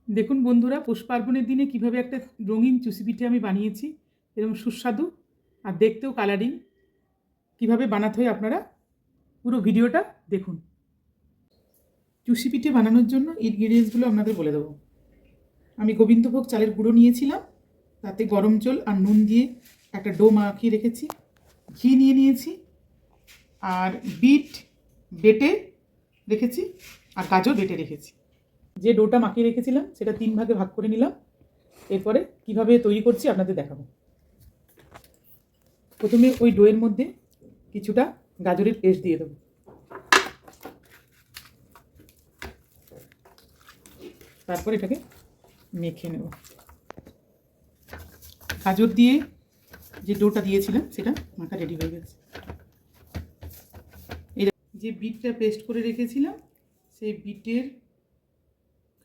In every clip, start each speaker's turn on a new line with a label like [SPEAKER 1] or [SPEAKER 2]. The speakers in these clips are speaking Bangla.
[SPEAKER 1] দেখুন বন্ধুরা, পৌষ পার্বণের দিনে কীভাবে একটা রঙিন চুষি পিঠে আমি বানিয়েছি, এরকম সুস্বাদু আর দেখতেও কালারিং। কীভাবে বানাতে হয় আপনারা পুরো ভিডিওটা দেখুন। চুষি পিঠে বানানোর জন্য ইনগ্রিডিয়েন্টসগুলো আপনাদের বলে দেবো। আমি গোবিন্দভোগ চালের গুঁড়ো নিয়েছিলাম, তাতে গরম জল আর নুন দিয়ে একটা ডো মাখিয়ে রেখেছি। ঘি নিয়ে নিয়েছি, আর বিট বেটে রেখেছি, আর গাজর বেটে রেখেছি। যে ডোটা মাখিয়ে রেখেছিলাম সেটা 3 ভাগে ভাগ করে নিলাম। এরপরে কিভাবে তৈরি করছি আপনাদের দেখাবো। প্রথমে ওই ডোয়ের মধ্যে কিছুটা গাজরের পেস্ট দিয়ে দেবো। তারপর এটাকে মেখে নেব। গাজর দিয়ে যে ডোটা দিয়েছিলাম সেটা মাখা রেডি হয়ে গেছে। এই যে বিটটা পেস্ট করে রেখেছিলাম সেই বিটের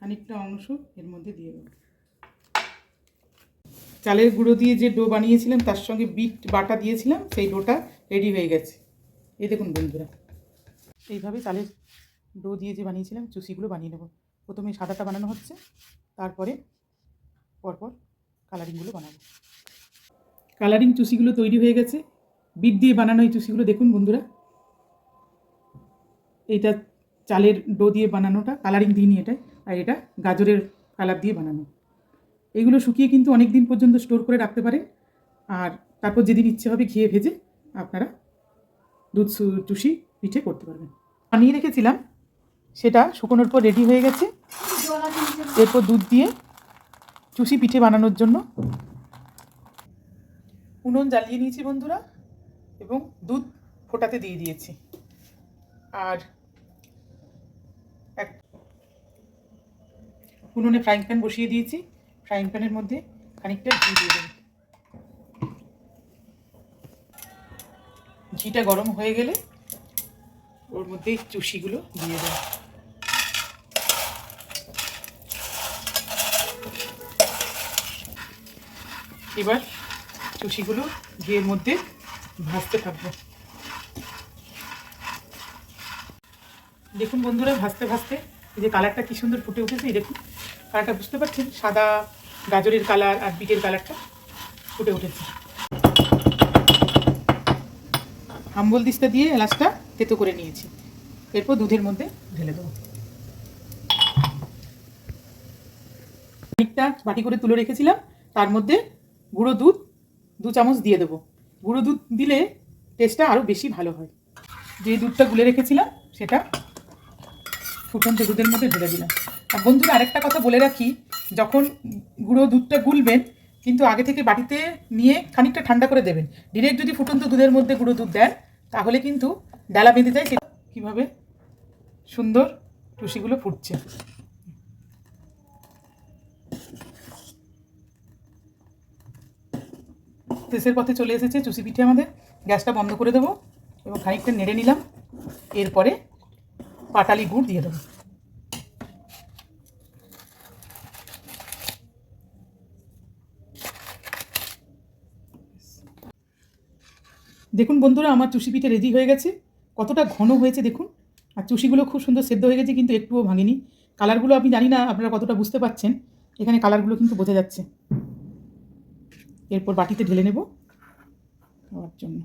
[SPEAKER 1] খানিকটা অংশ এর মধ্যে দিয়ে দেবো। চালের গুঁড়ো দিয়ে যে ডো বানিয়েছিলাম তার সঙ্গে বিট বাটা দিয়েছিলাম, সেই ডোটা রেডি হয়ে গেছে। এই দেখুন বন্ধুরা, এইভাবে চালের ডো দিয়ে যে বানিয়েছিলাম চুষিগুলো বানিয়ে নেব। প্রথমে সাদাটা বানানো হচ্ছে, তারপরে পরপর কালারিংগুলো বানাবো। কালারিং চুষিগুলো তৈরি হয়ে গেছে। বিট দিয়ে বানানো এই চুষিগুলো দেখুন বন্ধুরা। এইটা চালের ডো দিয়ে বানানোটা, কালারিং দিইনি এটাই, আর এটা গাজরের কালার দিয়ে বানানো। এগুলো শুকিয়ে কিন্তু অনেক দিন পর্যন্ত স্টোর করে রাখতে পারেন, আর তারপর যেদিন ইচ্ছে হবে ঘিয়ে ভেজে আপনারা দুধ চুষি পিঠে করতে পারবেন। বানিয়ে রেখেছিলাম সেটা শুকোনোর পর রেডি হয়ে গেছে। এরপর দুধ দিয়ে চুষি পিঠে বানানোর জন্য উনুন জ্বালিয়ে নিয়েছি বন্ধুরা, এবং দুধ ফোটাতে দিয়ে দিয়েছি। আর এক উনুনে ফ্রাইং প্যান বসিয়ে দিয়েছি। ফ্রাইং প্যানের মধ্যে খানিকটা ঘি দিয়ে দেব। ঘিটা গরম হয়ে গেলে ওর মধ্যে চুষিগুলো দিয়ে দেব। এবার চুষিগুলো ঘিয়ের মধ্যে ভাজতে থাকবো। দেখুন বন্ধুরা, ভাজতে ভাজতে এই যে কালারটা কি সুন্দর ফুটে উঠেছে। এই দেখুন কালারটা, বুঝতে পারছেন? সাদা গাজরের কালার আর বিটের কালারটা ফুটে উঠেছে। আম্বল দিস্তা দিয়ে এলাচটা তেতো করে নিয়েছি। এরপর দুধের মধ্যে ঢেলে দেবো। খানিকটা বাটি করে তুলে রেখেছিলাম, তার মধ্যে গুঁড়ো দুধ 2 চামচ দিয়ে দেবো। গুঁড়ো দুধ দিলে টেস্টটা আরও বেশি ভালো হয়। যে দুধটা গুলে রেখেছিলাম সেটা ফুটন্ত দুধের মধ্যে ঢেলে দিলাম। আর বন্ধুরা, আরেকটা কথা বলে রাখি, যখন গুঁড়ো দুধটা গুলবেন কিন্তু আগে থেকে বাটিতে নিয়ে খানিকটা ঠান্ডা করে দেবেন। ডিরেক্ট যদি ফুটন্ত দুধের মধ্যে গুঁড়ো দুধ দেন তাহলে কিন্তু ডালা বেঁধে যায়। কীভাবে সুন্দর টুসিগুলো ফুটছে। শেষের পথে চলে এসেছে চুষি পিঠে আমাদের। গ্যাসটা বন্ধ করে দেবো এবং খানিকটা নেড়ে নিলাম। এরপরে পাটালি গুড় দিয়ে দেবো। দেখুন বন্ধুরা, আমার চুষি পিঠে রেডি হয়ে গেছে। কতটা ঘন হয়েছে দেখুন, আর চুষিগুলো খুব সুন্দর সেদ্ধ হয়ে গেছে, কিন্তু একটুও ভাঙেনি। কালারগুলো আমি জানি না আপনারা কতটা বুঝতে পারছেন, এখানে কালারগুলো কিন্তু বোঝা যাচ্ছে। এরপর বাটিতে ঢেলে নেব খাওয়ার জন্য।